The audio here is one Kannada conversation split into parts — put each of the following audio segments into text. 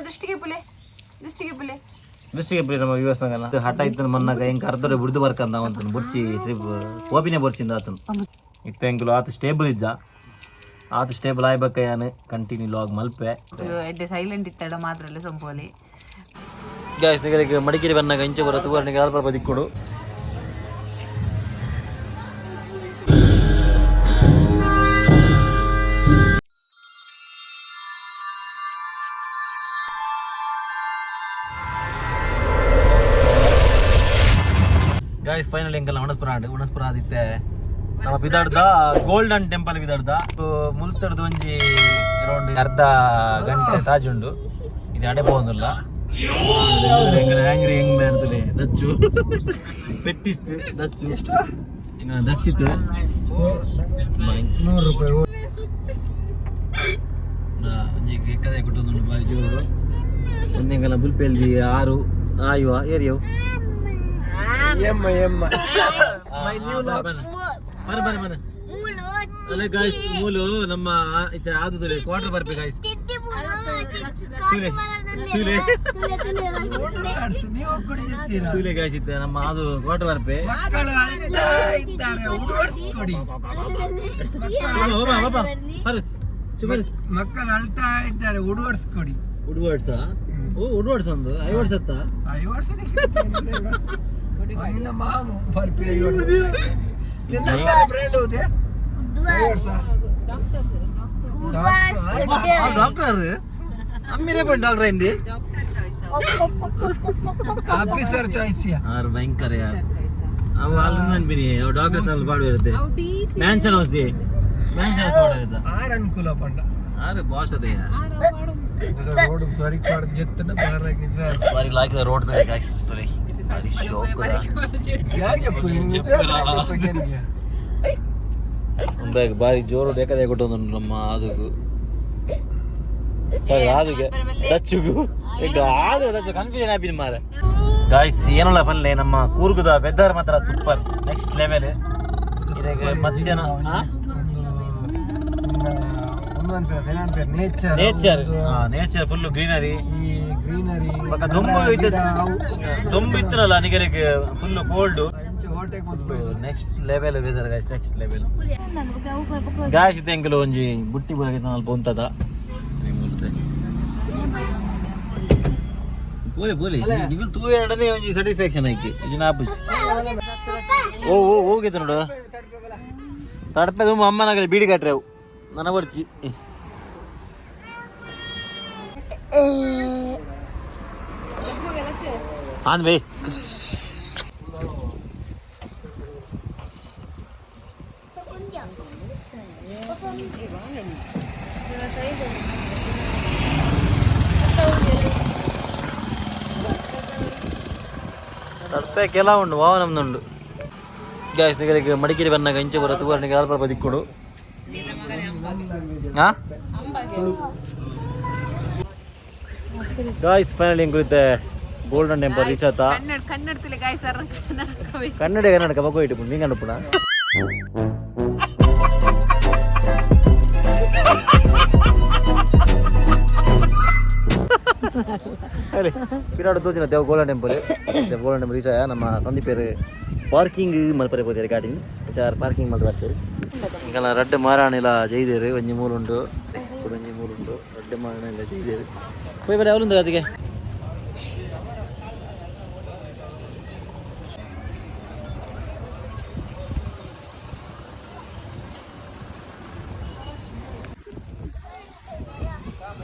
ದೃಷ್ಟಿಗೆ ಪುಲೆ ನಮ್ಮ ವ್ಯವಸ್ಥಾಗಲ್ಲ ಹಠ ಇತ್ತು ಮನ್ನಾಗ ಹೆಂಗೆ ಕರ್ತಾರೆ ಬಿಡ್ದು ಬರ್ಕಂದ ಅವನು ಬುರ್ಚಿ ಓಪಿನೇ ಬರ್ಚಿಂದ ಆತನು ಇತ್ತು ಹೆಂಗಲು ಆತ ಸ್ಟೇಬಲ್ ಇದ್ದ ಆತ ಸ್ಟೇಬಲ್ ಆಗ್ಬೇಕ ಯಾನು ಕಂಟಿನ್ಯೂ ಲಾಗ್ ಮಲ್ಪೆ ಸೈಲೆಂಟ್ ಇತ್ತಾಡ ಮಾತ್ರ ಸೊಂಪೋಲಿ ಗಾಯ್ಸ್ ನಿಗಳಿಗೆ ಮಡಿಕೇರಿ ಬಂದಾಗ ಇಂಚೆ ಬರೋದು ಊರನಿಗೆ ಅಲ್ಪ ಬದಿಕ್ಕೊಡು ಗಾಯ್ಸ್ ಫೈನಲ್ ಎಂಕಲ್ಲ ಉಣಸ್ಪುರ ಆದಿತ್ತೆ ನಮ್ಮ ಬಿದಾಡ್ದ ಗೋಲ್ಡನ್ ಟೆಂಪಲ್ ಬಿದಾಡ್ದ ಮುಲ್ತಡ್ದು ಒಂಜಿ ಅರೌಂಡ್ ಅರ್ಧ ಗಂಟೆ ತಾಜುಂಡು ಇದು ಅಡೆ പോകുന്നിಲ್ಲ ಹ್ಯಾಂಗ್ರಿ ಹೆಂಗ್ ಮಾಡ್ತದೆ ದಚ್ಚು ಪೆಟ್ಟಿಸ್ಟ್ ದಚ್ಚು ಇನ್ನು ದಕ್ಷಿತ್ ₹100 ಎಕ್ಕದೆ ಕೊಟ್ಟೊಂದು ಬಾರಿ ಜೋರು ಒಂದೆಂಗಲ ಬುಲ್ಪೆಲ್ದಿ 6 ಆಯುವ ಏರಿಯವು ಅಲ್ಲ ಗಾಯ್ಸ್ ಮೂಲು ನಮ್ಮ ಆದುದಲ್ಲಿ ಕ್ವಾರ್ಟರ್ ಬರ್ಬೇಕು ಗಾಯ್ಸ್ ತುಲೆ ಗಾಯ್ಸ್ ಇತ್ತೆ ನಮ್ಮ ಅದು ಕ್ವಾರ್ಟರ್ ಬರ್ಪೆ ಮಕ್ಕಳು ಅಳ್ತಾ ಇದ್ದಾರೆ ಉಡ್ವರ್ಸ್ಕೊಡಿ ಉಡ್ವರ್ಡ್ಸ ಓ ಉಡ್ವರ್ಡ್ಸ್ ಒಂದು 5 ವರ್ಷ ಅತ್ತ 5 ವರ್ಷ ಮಾವು ಬರ್ಪಿ ಡಾಕ್ಟರ್ ಅಮ್ಮಿರೇ ಬಂದು ಡಾಕ್ಟರ್ ಹಿಂದಿ ಆಫೀಸರ್ ಚಾಯ್ಸ್ ಯಾರು ಭಯಂಕರ ಯಾರು ಅವು ಅಲ್ಲಿ ಅನ್ಬಿನಿ ಅವು ಡಾಕ್ಟರ್ ನಲ್ಲಿ ಬಾಡು ಇರುತ್ತೆ ಮ್ಯಾನ್ಷನ್ ಹೌಸ್ ಮಾಡಿರುತ್ತ ಆರು ಅನುಕೂಲ ಪಂಡ ಆರು ಬಾಸ್ ಅದೇ ರೋಡ್ ಬರಿ ಕಾರ್ ಜೆತ್ತನ ಬಾರಾಗಿ ನಿಂತ್ರೆ ಬಾರಿ ಲಾಕಿದ ರೋಡ್ ತರ ಗಾಯ್ಸ್ ತೊಲೆ ಬಾರಿ ಶೋಕ್ ಯಾಕೆ ಒಂದಾಗ ಬಾರಿ ಜೋರು ಬೇಕಾದೆ ಕೊಟ್ಟೊಂದು ನಮ್ಮ ಆದುಗು ಸರಿ ಆದುಗೆ ದಚ್ಚುಗು ಈಗ ಆದ್ರೆ ದಚ್ಚು ಕನ್ಫ್ಯೂಷನ್ ಆಪಿನ ಮಾರೆ ಗಾಯ್ಸ್ ಏನಲ್ಲ ಪಲ್ಲೆ ನಮ್ಮ ಕೂರ್ಗದ ವೆದರ್ ಮಾತ್ರ ಸೂಪರ್ ನೆಕ್ಸ್ಟ್ ಲೆವೆಲ್ ಇದಾಗ ಮಧ್ಯಾಹ್ನ ನೇಚರ್ ಫುಲ್ ಗ್ರೀನರಿ ದೊಂಬು ಇತ್ತನಲ್ಲ ನಿಗರಿಗೆ full cold next level weather guys next level guys ಇತ್ತೆ ಎಂಕಲು ಒಂಜಿ ಬುಟ್ಟಿ ಬುಡಕ್ಕೆ ಅಲ್ಪ ಉಂತದ ಬೋಲೆ ಬೋಲೆ ನಿಗಲ್ ತೂ ಎರಡನೇ ಒಂಜಿ ಸ್ಯಾಟಿಸ್ಫ್ಯಾಕ್ಷನ್ ಆಯ್ಕೆ ಇದನ್ನ ಆಪಸ್ ಓ ಹೋಗಿತ್ತು ನೋಡು ತಡಪೆ ತುಂಬ ಅಮ್ಮನಾಗಲಿ ಬೀಡಿ ಕಟ್ರೆ ಅವು ನನ್ನ ಬರ್ಚಿ ಆನ್ ಬೈ ತಡಪೆ ಕೆಲ ಉಂಡು ವಾಹನಮ್ದುಂಡು ಗ್ಯಾಸ್ ನಿಗಲಿಗೆ ಮಡಿಕೇರಿ ಬಂದಾಗ ಇಂಚೆ ಬರೋ ತೂವರ್ನಿಗೆ ಅಲ್ಪ ಬದಿಕ್ಕೊಡು ಗಾಯ್ಸ್ ಫೈನಲಿ ಹೆಂಗ್ ಕುರಿತೆ ಗೋಲ್ಡನ್ ಟೆಂಪಲ್ ರೀಚ್ ಆತ ಕನ್ನಡ ಬಗ್ಗೋ ಇಟ್ಟು ನೀಂಗ ಅನುಪುಣ ಅರೆ ಪಿರಾಡು ತೋಚಿನ ದೇವ್ ಗೋಲ್ಡನ್ ಟೆಂಪಲ್ ರೀಚ್ ಆಯ ನಮ್ಮ ತಂದೆ ಪೇರು ಪಾರ್ಕಿಂಗ್ ಮಲ್ಪರೆ ಹೋಗ್ತಾರೆ ಗಾಡಿ ಪಾರ್ಕಿಂಗ್ ಮಲ್ತು ಬರ್ತಾರೆ ಇಂಕಲ್ಲ ರಡ್ಡ ಮಾರಾಣಿಲ್ಲ ಜೈದೇರು ಒಂಜಿ ಮೂರುಂಟು ಒಂಜಿ ಮೂರುಂಟು ರಡ್ಡ ಮಾರಾಣಿಲ್ಲ ಜೈದೇರು போய் ಬೇರೆ ಅವಲೊಂದು ಅದಕ್ಕೆ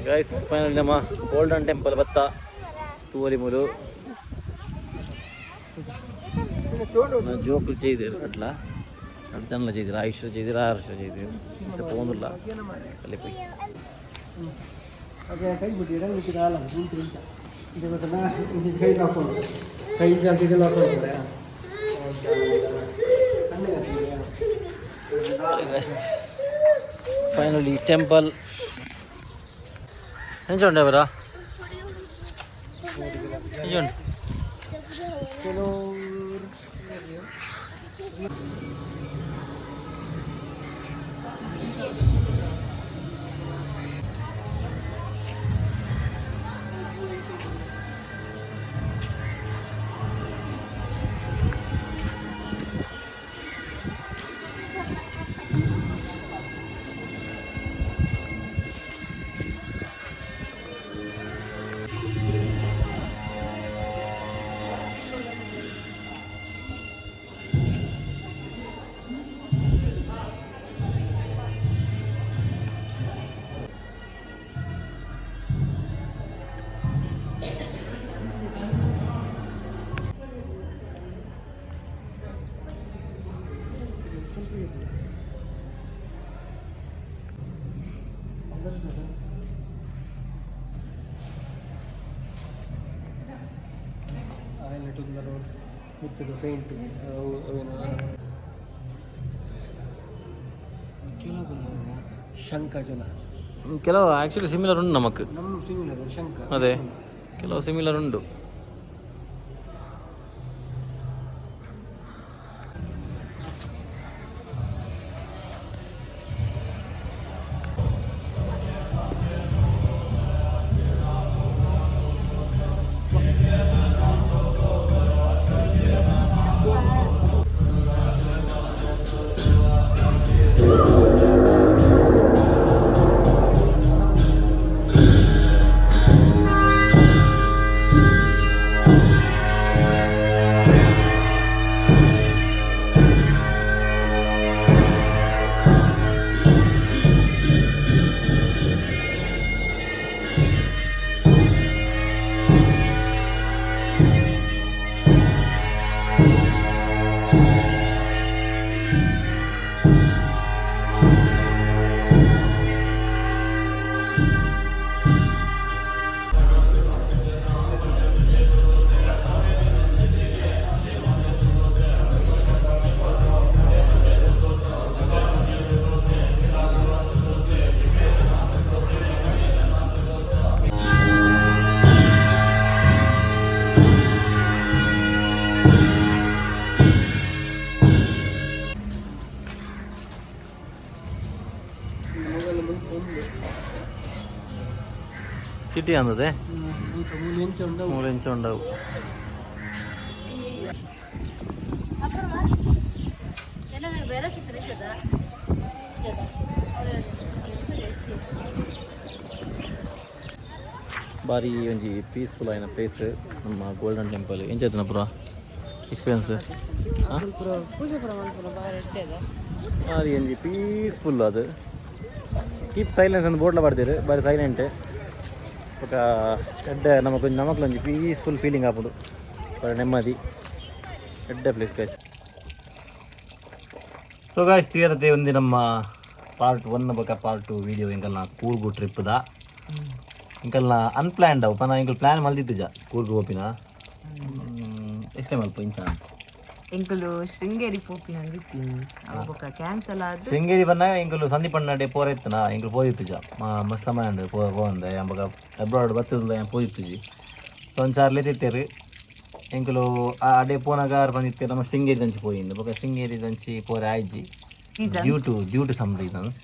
ಗೈಸ್ ಫೈನಲ್ ನಮ್ಮ ಗೋಲ್ಡನ್ ಟೆಂಪಲ್ ಬತ್ತ ತೂವಲಿ ಮೂರು ಜೋಕುಲು ചെയ്തേరు అట్లా അടുത്തല്ല ചെയ്തേరు ആയുഷ് ചെയ്തേరు ആർഷ ചെയ്തേరు ఇంత పోందుಲ್ಲ ಅಲ್ಲಿ పోయి ಅದೇ ಕೈ ಬಿಟ್ಟಿರ ಬಿಟ್ಟಿರಲ್ಲ ಗುಂಟ್ರಿಂತ ಇದು ಗೊತ್ತನಾ ಇದು ಕೈ ಹಾಕೊಂಡು ಕೈ ಜಾತಿಗೆ ಹಾಕೊಂಡು ಫೈನಲಿ ಟೆಂಪಲ್ ಎಂಜುಂಡೆ ಬರ ಎಂಜುಂಡೆ ತುಂದರು ಮಿತ್ತದು ಪೇಂಟ್ ಅವೇನು ಕೆಲವು ಶಂಕ ಜಲ ಕೆಲವು ಆ್ಯಕ್ಚುಲಿ ಸಿಮಿಲರ್ ಉಂಟು ನಮಕ್ ನಮ್ಮ ಸಿಮಿಲರ್ ಶಂಕ ಅದೇ ಕೆಲವು ಸಿಮಿಲರ್ ಉಂಟು. ಸಿಟಿ ಅಂದದೆ 3 ಇಂಚ್ ഉണ്ടാവും. ಬಾರಿ ಒಂಜಿ ಪೀಸ್ಫುಲ್ ಆಯ್ನ ಪ್ಲೇಸ್ ನಮ್ಮ ಗೋಲ್ಡನ್ ಟೆಂಪಲ್. ಎಂಚಾಯ್ತನ ಪುರ ಎಕ್ಸ್ಪೀರಿಯನ್ಸ್? ಬಾರಿ ಒಂಜಿ ಪೀಸ್ಫುಲ್ ಅದು. ಕೀಪ್ ಸೈಲೆನ್ಸ್ ಅಂತ ಬೋರ್ಡ್ಲ ಬರ್ತೀರಿ, ಬಾರಿ ಸೈಲೆಂಟ್ ఒక ఎడ్డ నమ్మకం పీస్ఫుల్ ఫీలింగ్ అప్పుడు నెమ్మది ఎడ్డ ప్లేస్ గైస్. ಸೊ ಗೈಸ್ ತೀರತೆ ಒಂದು ನಮ್ಮ ಪಾರ್ಟ್ 1 ಬೊಕ ಪಾರ್ಟ್ 2 ವೀಡಿಯೋ ಎಂಕಲ್ನ ಕೂರ್ಗು ಟ್ರಿಪ್ದ ಎಂಕಲ್ನ ಅನ್ಪ್ಲಾನ್ಡ್ ಅವು ಪನ ಎಂಕಲ್ ಪ್ಲಾನ್ ಮಲ್ದಿದ್ದುಜ ಕೂರ್ಗು ಓಪಿನ ಎಷ್ಟೇ ಮಲ್ಪ ಇಂಚ ಎಂಕಲು ಶೃಂಗೇರಿ ಪೋಪಿನ ಅಂದಿತ್ತೀನಿ ಅವಾಗ ಕ್ಯಾನ್ಸಲ್ ಆದ ಶೃಂಗೇರಿ ಬನ್ನ ಎಂಕಲು ಸಂದೀಪಣ್ಣ ಡೇ ಪೋರ ಇತ್ತನ ಎಂಕಲು ಪೋದಿತ್ತುಜ ಮಸ್ತ್ ಸಮಯ ಅಂಡ್ ಪೋಂದೆ ಎಂಬಗ ಅಬ್ರಾಡ್ ಬತ್ತಿಲ್ಲ ಪೋದಿತ್ತುಜಿ ಸೊ ಒಂಚಾರ್ಲೆ ತಿತ್ತೇರು ಎಂಕಲು ಆ ಡೇ ಪೋನಗಾರ್ ಬಂದಿತ್ತೆ ನಮ್ಮ ಶೃಂಗೇರಿ ದಂಚಿ ಪೋయింది ಬೊಕ ಶೃಂಗೇರಿ ದಂಚಿ ಪೋರೆ ಆಯ್ಜಿ due to some reasons.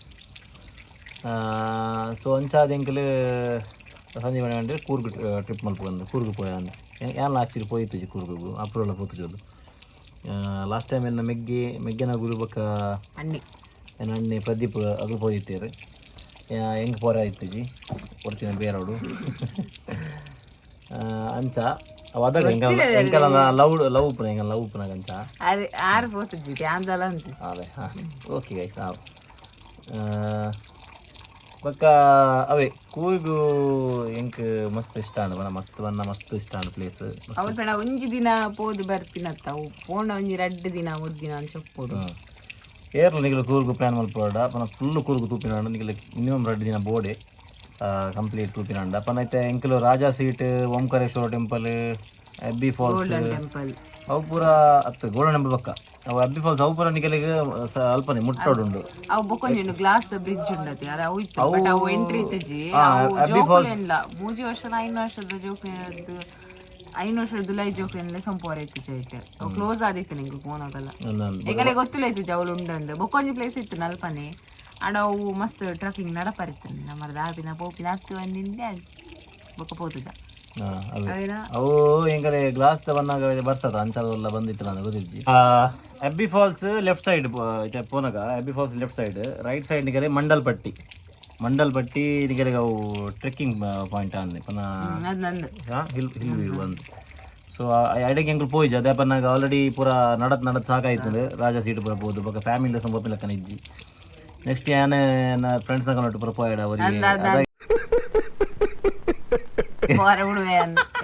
So ಒಂಚಾದ ಎಂಕಲು ಸಂಜೆ ಮನೆ ಅಂದ್ರೆ ಕೂರ್ಗ್ ಟ್ರಿಪ್ ಮಲ್ಪಂದು ಕೂರ್ಗ್ ಪೋಯ ಅಂದ ಎಲ್ಲ ಆಕ್ಚುಲಿ ಪೋಯಿತ್ತುಜಿ ಕೂರ್ಗು ಅಪ್ರೋಲ ಪೋತುಜೋದು. ಲಾಸ್ಟ್ ಟೈಮ್ ಎನ್ನ ಮೆಗ್ಗೆನ ಗುರು ಬೊಕ್ಕ ಎನ್ನ ಅಣ್ಣೆ ಪ್ರದೀಪ್ ಅದು ಪೋದಿತ್ತೇರು ಹೆಂಗೆ ಪೋರ ಆಯ್ತುಜಿ ಕೊಡ್ತೀನಿ ಬೇರೋಡು ಅಂಚ ಅವ ಅದಾಗ ಎಂಕಲ ಲವ್ ಉಪ್ಪನ ಹೆಂಗ ಲವ್ ಉಪ್ಪನಾಗ ಅಂಚ ಅದೇ ಹಾಂ ಓಕೆ ಗೈಸ್ ಹಾಂ ಬೊಕ್ಕ ಅವೇ ಕೂರ್ಗು ಎಂಕ್ ಮಸ್ತ್ ಇಷ್ಟ ಬನ ಮಸ್ತ್ ಇಷ್ಟ ಪ್ಲೇಸ್. ಒಂಜಿ ದಿನ ಪೋದು ಬರ್ತೀನತ್ತ ಪೋಂಡ ಒಂಜಿ 2 ದಿನ 3 ದಿನ ಅಂತ ಚೊಪ್ಪೋಡು ಏರ್ಲ ನಿಗಲು ಕೂರ್ಗು ಪ್ಲಾನ್ ಮಲ್ಪೋಡ ಪನ ಫುಲ್ ಕೂರ್ಗು ತೂಪಿನಾಂಡ ನಿಗಲು ಮಿನಿಮಮ್ 2 ದಿನ ಬೋಡೆ ಕಂಪ್ಲೀಟ್ ತೂಪಿನಾಂಡ ಪನ ಐತೆ ಎಂಕಲು Raja seat Omkareshwara temple Abbi falls ಅವು ಪೂರ ಅತ್ತ ಗೋಲ್ಡನ್ ಟೆಂಪಲ್ ಪಕ್ಕ ಅವು ಅಬ್ಬಿ ಫಾಲ್ಸ್ ಅವು ಪೂರ ನಿಗಲಿಗೆ ಅಲ್ಪನೆ ಮುಟ್ಟೋಡುಂಡು ಅವು ಬೊಕೊಂಜೆನು ಗ್ಲಾಸ್ ದ ಬ್ರಿಡ್ಜ್ ಉಂಡತಿ ಅದ ಅವು ಇತ್ತು ಬಟ್ ಅವು ಎಂಟ್ರಿ ಇತ್ತಜಿ ಅಬ್ಬಿ ಫಾಲ್ಸ್ ಇಲ್ಲ 3 ವರ್ಷದ 5 ವರ್ಷದ ಜೋಕೇನದು 5 ವರ್ಷದ ದುಲೈ ಜೋಕೇನಲೆ ಸಂಪೋರ ಇತ್ತು ಐತೆ ಅವು ಕ್ಲೋಸ್ ಆದಿತ್ತು ನಿಂಗೆ ಫೋನಾಗಲ್ಲ ಈಗಲೇ ಗೊತ್ತಿಲ್ಲ ಇತ್ತು ಜವಲು ಉಂಡಂದು ಬೊಕೊಂಜಿ ಪ್ಲೇಸ್ ಇತ್ತು ನಲ್ಪನೆ ಆಡ ಅವು ಮಸ್ತ್ ಟ್ರಕ್ಕಿಂಗ್ ನಡಪರಿತ್ತು ನಮ್ಮದು ದಾಪಿನ ಪೋಪಿನ ಹತ್ತು ಬಂದಿಂದೆ ಬೊಕ್ಕ ಪೋತುದ ಅವು ಹೆಂಗರೆ ಗ್ಲಾಸ್ ಬಂದಾಗ ಬರ್ಸದ ಅಂಚಲ್ಲ ಬಂದಿತ್ತು ನಾನು ಗೊತ್ತಿದ್ದಿ. ಅಬ್ಬಿ ಫಾಲ್ಸ್ ಲೆಫ್ಟ್ ಸೈಡ್ ಪೋನಗ Abbi falls left side right side ನಿಗರೆ ಮಂಡಲ್ ಪಟ್ಟಿ ನಿಗರೆ ಅವು ಟ್ರೆಕ್ಕಿಂಗ್ ಪಾಯಿಂಟ್ ಅಂದೆ ಪನ ಹಿಲ್ ವ್ಯೂ ಒಂದು. ಸೊ ಐಡಿಗೆ ಎಂಕಲ್ ಪೋಯ್ಜಿ ಅದೇ ಪನ್ನಾಗ ಆಲ್ರೆಡಿ ಪೂರ ನಡತ್ ಸಾಕಾಯ್ತದೆ ರಾಜಾ ಸೀಟ್ ಪೂರ ಪೋದು ಬೊಕ್ಕ ಫ್ಯಾಮಿಲಿ ಸಂಬ ಲೆಕ್ಕನ ಇಜ್ಜಿ ನೆಕ್ಸ್ಟ್ ಏನೇ ಫ್ರೆಂಡ್ಸ್ ನೊಟ್ಟು ಪೂರ ಪೋಯಡ ಅವರಿಗೆ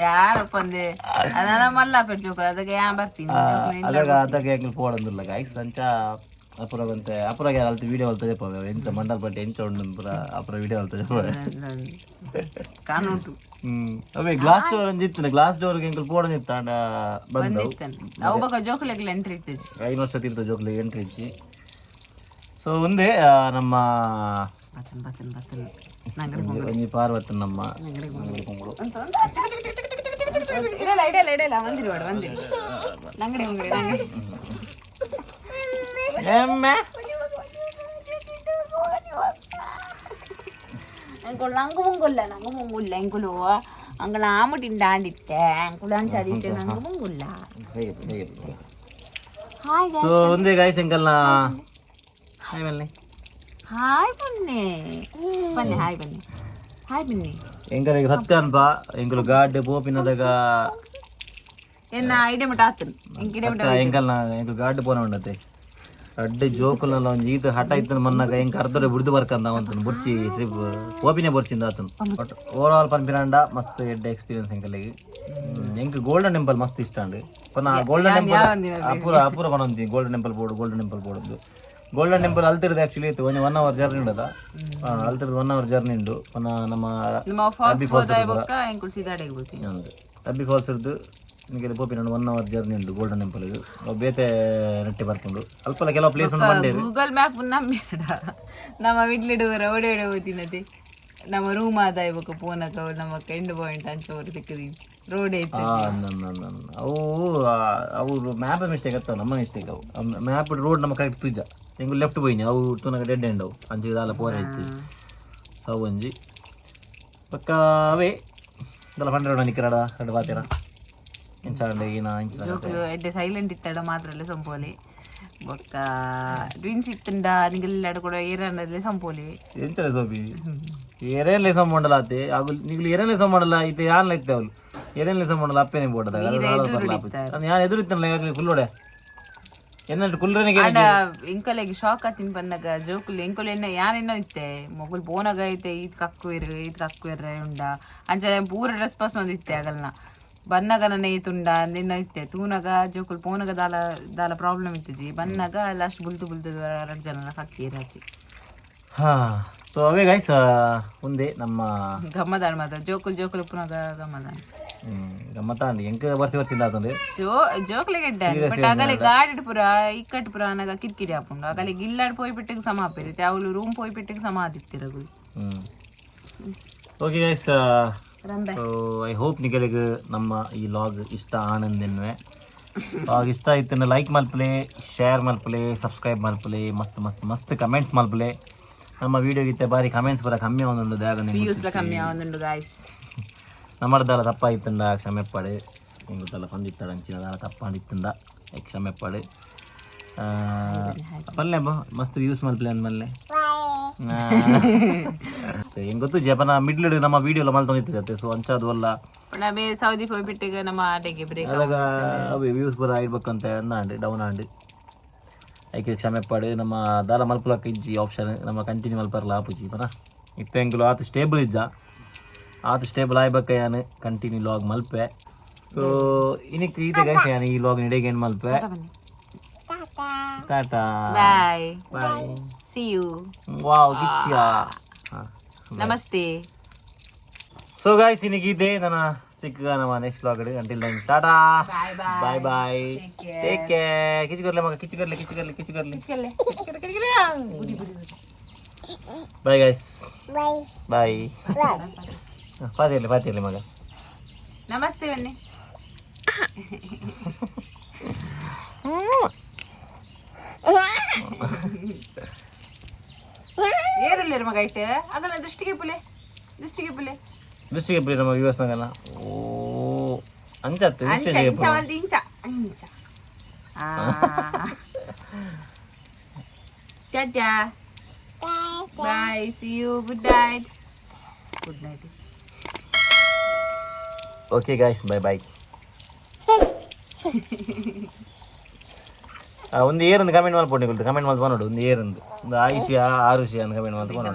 ಯಾರು ಮಲ್ಲ ಪೆಟ್ಟು ಅದಕ್ಕೆ ಬರ್ತೀನಿ ಅದಾಗ ಎಂಕಲ್ ಪೋಡಂದಿಲ್ಲ ಗೈಸ್ ಅಂಚ ಅಪೂರ್ವ ಅಂತೆ ಅಪೂರ್ವಗೆ ಅಲ್ತು ವಿಡಿಯೋ ಅಲ್ತದೆ ಪೋವೆ ಎಂಚ ಮಂಡಲ್ ಪಟ್ಟಿ ಎಂಚ ಉಂಡು ಪೂರ ಅಪೂರ್ವ ವಿಡಿಯೋ ಅಲ್ತದೆ ಪೋವೆ ಕಾಣುಂಟು ಅವೇ ಗ್ಲಾಸ್ ಡೋರ್ ಅಂದಿತ್ತು ಗ್ಲಾಸ್ ಡೋರ್ಗೆ ಎಂಕಲ್ ಪೋಡ ನಿತ್ತಾಂಡ ಬಂದವು ಅವು ಬಕ ಜೋಕುಲೆಗ್ಲ ಎಂಟ್ರಿ ಇತ್ತಿಜಿ 5 ವರ್ಷ ತೀರ್ಥ ಜೋಕ್ಲೆ ಎಂಟ್ರಿ ಇಚ್ಚಿ ಸೊ ಒಂದೇ ನಮ್ಮ ಒಂಜಿ ಪಾರ್ವತಿ ನಮ್ಮ ನಂಗು ಮುಂಗುಲ್ಲ ಎಂಕುಲು ಅಂಗಳ ಆಮುಟಿಂದ ಆಂಡಿತ್ತೆ ಅಂಕುಲು ಅಂಚಾದಿತ್ತೆ ನಂಗು ಮುಂಗುಲ್ಲ ಸೊ ಒಂದೇ ಗಾಯ್ಸ್ ಎಂಕಲ್ನ ಹಾಯ್ ಬನ್ನಿ ಹಾಯ್ ಬನ್ನಿ ಬನ್ನಿ ಹಾಯ್ ಬನ್ನಿ ಹಾಯ್ ಬನ್ನಿ ಎಂಕಲಿಗೆ ಸತ್ಯ ಅನ್ಪ ಎಂಕಲು ಗಾಡ್ ಪೋಪಿನದಾಗ ಎನ್ನ ಐಡಿಯಾ ಮಟ ಆತನು ಎಂಕಲ್ನ ಎಂಕಲ್ ಗಾಡ್ ಪೋನ ಉಂಡತೆ ಅಡ್ಡೆ ಜೋಕುಲಲ್ಲ ಒಂದು ಈತ ಹಠ ಇತ್ತನ ಮನ್ನಾಗ ಹೆಂಗೆ ಅರ್ಧರೆ ಬಿಡ್ದು ಬರ್ಕಂದ ಅವಂತನು ಬುರ್ಚಿ ಟ್ರಿಪ್ ಓಪಿನೇ ಬರ್ಚಿಂದ ಆತನು ಬಟ್ ಓವರ್ ಆಲ್ ಪನ್ಪಿರಾಂಡ ಮಸ್ತ್ ಎಡ್ಡೆ ಎಕ್ಸ್ಪೀರಿಯನ್ಸ್ ಎಂಕಲಿಗೆ ಎಂಕ್ ಗೋಲ್ಡನ್ ಟೆಂಪಲ್ ಮಸ್ತ್ ಇಷ್ಟ ಅಂಡು ಪನ್ನ ಗೋಲ್ಡನ್ ಟೆಂಪಲ್ ಅಪೂರ ಪನೊಂದಿ golden temple board golden temple ಅಲ್ತಿರೋದು ಆ್ಯಕ್ಚುಲಿ ಇತ್ತು ಒಂದು 1 hour ಜರ್ನಿ ಉಂಡದ ಅಲ್ತಿರೋದು 1 hour ಜರ್ನಿ ಉಂಡು ಪನ್ನ ನಮ್ಮ ಅಬ್ಬಿ ಫಾಲ್ಸ್ ಇರ್ದು ನಿಮಗೆ ಪೋಪಿನ 1 hour ಜರ್ನಿ ಉಂಟು ಗೋಲ್ಡನ್ ಟೆಂಪಲ್ ಬೇತೆ ನೆಟ್ಟಿ ಬರ್ಕೊಂಡು ಅಲ್ಪ ಕೆಲವು ಪ್ಲೇಸ್ ಉಂಟು ಬಂದೆ ಗೂಗಲ್ ಮ್ಯಾಪ್ ನಮ್ಮೇಡ ನಮ್ಮ ವಿಡ್ಲಿಡುವರ ಓಡಿ ಹೋಗ್ತಿನತಿ ನಮ್ಮ ರೂಮ್ ಆದ ಇವಾಗ ಪೋನಕ ನಮ್ಮ ಎಂಡ್ ಪಾಯಿಂಟ್ ಅಂಚೋರು ಸಿಕ್ಕದಿ ರೋಡ್ ಐತಿ ಅವು ಮ್ಯಾಪ್ ಮಿಸ್ಟೇಕ್ ಆಗ್ತಾವ ನಮ್ಮ ಮಿಸ್ಟೇಕ್ ಅವು ಮ್ಯಾಪ್ ರೋಡ್ ನಮ್ಮ ಕರೆಕ್ಟ್ ತುಜ ಹೆಂಗು ಲೆಫ್ಟ್ ಹೋಯ್ನಿ ಅವು ತುನಗ ಡೆಡ್ ಎಂಡ್ ಅವು ಅಂಚಿಗೆ ದಾಲ ಪೋರ ಐತಿ ಅವು ಒಂಜಿ ಪಕ್ಕ ಅವೇ ಇದೆಲ್ಲ ಫಂಡ್ರೆ ನಿಕ್ಕರಾಡ ಎರಡು ಬಾತೀರ ಎಡ್ಡೆ ಸೈಲೆಂಟ್ ಇತ್ತಡ ಮಾತ್ರ ಸಂಪೋಲಿ ಬೊಕ್ಕ ಡ್ವಿನ್ಸ್ ಇತ್ತಂಡ ನಿಗಲ್ಲಾಡ ಕೂಡ ಏರನ್ನಲ್ಲೇ ಸಂಪೋಲಿ ಎಂಚಲ ಸೋಪಿ ಏರೇನ್ಲೆ ಸಂಬಂಡಲ ಆತೆ ಅವು ನಿಗಲು ಏರೇನ್ಲೆ ಸಂಬಂಡಲ ಐತೆ ಯಾನ್ಲ ಐತೆ ಅವಳು ಏರೇನ್ಲೆ ಸಂಬಂಡಲ ಅಪ್ಪೇನೆ ಬೋಡದ ನಾನು ಎದುರು ಇತ್ತಲ್ಲ ಫುಲ್ ಒಡೆ ಎನ್ನಟ್ಟು ಕುಲ್ರನಿಗೆ ಎಂಕಲೆಗೆ ಶಾಕ್ ಆತಿನ್ ಬಂದಾಗ ಜೋಕುಲ್ ಎಂಕುಲ್ ಎನ್ನ ಯಾನೆನ್ನೋ ಇತ್ತೆ ಮೊಗುಲ್ ಬೋನಾಗ ಐತೆ ಈದ್ ಕಕ್ಕು ಇರ್ರೆ ಉಂಡ ಅಂಚ ಪೂರ ಡ್ರೆಸ್ ಪಾಸ್ ಒಂದಿತ್ತೆ ಆಗಲ್ನ ಬನ್ನಾಗ ನನ್ನ ತುಂಡ ನಿನ್ನ ಇತ್ತೆ ತೂನಾಗ ಜೋಕುಲ್ ಪೋನಾಗ ದಾಲ ಪ್ರಾಬ್ಲಮ್ ಇತ್ತಿಜಿ ಬನ್ನಾಗ ಲಾಸ್ಟ್ ಬುಲ್ತು 2 ಜನ ಕಕ್ಕಿ ಇರತಿ ಸೊ ಅವೇ ಗೈಸ್ ಒಂದೇ ನಮ್ಮ ಗಮ್ಮದಾಣ ಮಾತ್ರ ಜೋಕುಲ್ ಪುನಗ ಗಮ್ಮತ್ತಾಂಡಿ ಎಂಕ ವರ್ಷ ಆತಂದ್ರೆ ಜೋಕ್ಲಿಗೆ ಬಟ್ ಆಗಲೇ ಗಾಡಿ ಪುರ ಇಕ್ಕಟ್ಟು ಪುರ ಅನ್ನಾಗ ಕಿರಿಕಿರಿ ಹಾಕೊಂಡು ಆಗಲೇ ಗಿಲ್ಲಾಡ್ ಪೋಯ್ಬಿಟ್ಟಿಗೆ ಸಮ ಆಪಿರುತ್ತೆ ಅವಳು ರೂಮ್ ಪೋಯ್ಬಿಟ್ಟಿಗೆ ಸಮ ಆದಿತ್ತಿರಗು ಓಕೆ ಗೈಸ್ ಐ ಹೋಪ್ ನಿಗಳಿಗೆ ನಮ್ಮ ಈ ಲಾಗ್ ಇಷ್ಟ ಆನಂದನ್ವೆ ಲಾಗ್ ಇಷ್ಟ ಆಯ್ತು ಲೈಕ್ ಮಲ್ಪಲೆ ಶೇರ್ ಮಲ್ಪಲೆ ಸಬ್ಸ್ಕ್ರೈಬ್ ಮಲ್ಪಲೆ ಮಸ್ತ್ ಮಸ್ತ್ ಮಸ್ತ್ ಕಮೆಂಟ್ಸ್ ಮಲ್ಪಲೆ ನಮ್ಮ ವಿಡಿಯೋಗಿತ್ತೆ ಬಾರಿ ಕಮೆಂಟ್ಸ್ ಬರ ಕಮ್ಮಿ ಆವೊಂದುಂಡು ನಮ್ಮದಾಲ ತಪ್ಪಾಯಿತ್ತಂಡ ಕ್ಷಮೆ ಪಡೆ ಎಂಗುತ್ತಲ್ಲ ಪಂದಿತ್ತಾಡ ಅಂಚಿನದಾಲ ತಪ್ಪಾಂಡಿತ್ತಂಡ ಕ್ಷಮೆ ಪಡೆ ಪಲ್ಲೆ ಮಸ್ತ್ ಯೂಸ್ ಮಲ್ಪಲೆ ಅಂದ್ಮಲ್ಲೆ ಹೆಂಗ್ ಗೊತ್ತು ಜಪನ ಮಿಡ್ಲ್ ನಮ್ಮ ವಿಡಿಯೋ ಮಲ್ತೊಂದಿರ್ತದೆ ಸೊ ಅಂಚದು ಅಲ್ಲ ಸೌದಿ ಹೋಗ್ಬಿಟ್ಟಿಗೆ ನಮ್ಮ ಆಟೆಗೆ ಬ್ರೇಕ್ ಅದಾಗ ಅವೇ ವ್ಯೂಸ್ ಬರ ಇಡ್ಬೇಕಂತ ಅಂದಾಂಡು ಡೌನ್ ಆಂಡು ಐಕೆ ಕ್ಷಮೆ ಪಡೆ ನಮ್ಮ ದಾಲ ಮಲ್ಪಲಕ್ಕ ಇಜ್ಜಿ ಆಪ್ಷನ್ ನಮ್ಮ ಕಂಟಿನ್ಯೂ ಮಲ್ಪರ್ಲ ಆಪುಜಿ ಬರ ಇತ್ತೆಂಗುಲು ಆತ ಸ್ಟೇಬಲ್ ಇಜ್ಜ ಆತ ಸ್ಟೇಬಲ್ ಆಯ್ಬೇಕ ಯಾನು ಕಂಟಿನ್ಯೂ ಲಾಗ್ ಮಲ್ಪೆ ಸೊ ಇನಿಕ್ ಈತ ಗೈಸ್ ಯಾನು ಈ ಲಾಗ್ ನಿಡೆಗೆ ಏನು ಮಲ್ಪೆ tata bye bye see you wow ಗಿಚ್ಚಿಯಾ ನಮಸ್ತೆ ಸೊ ಗೈಸ್ ಇನಿಗಿದೆ ನನ್ನ ಸಿಕ್ಕ ನಮ್ಮ next log until then tata bye bye take care ಕಿಚ್ಕರ್ಲೆ ಮಗ ಕಿಚ್ಕರ್ಲೆ ಬಾಯ್ ಗೈಸ್ ಬಾಯ್ ಪಾತಿರ್ಲಿ ಮಗ ನಮಸ್ತೆ ಬನ್ನಿ ಏರುಲ್ಲೇರು ಮಗ ಇಟ್ಟು ಅದಲ್ಲ ದೃಷ್ಟಿಗೆ ಪುಲೆ ನಮ್ಮ ವ್ಯೂವರ್ಸ್ನಾಗಲ್ಲ ಓ ಅಂಚತ್ತು tata bye see you good night okay guys bye ಒಂದು ಏರೊಂದು ಕಮೆಂಟ್ ಮಾಡ್ಕೊಂಡು ಕಮೆಂಟ್ ಮಾಡಿ ನೋಡು ಒಂದು ಏರೊಂದು ಒಂದು ಆಯುಷ್ಯ ಆರುಷ್ಯ ಅಂತ ಕಮೆಂಟ್ ಮಾಡ್ಕೊಂಡು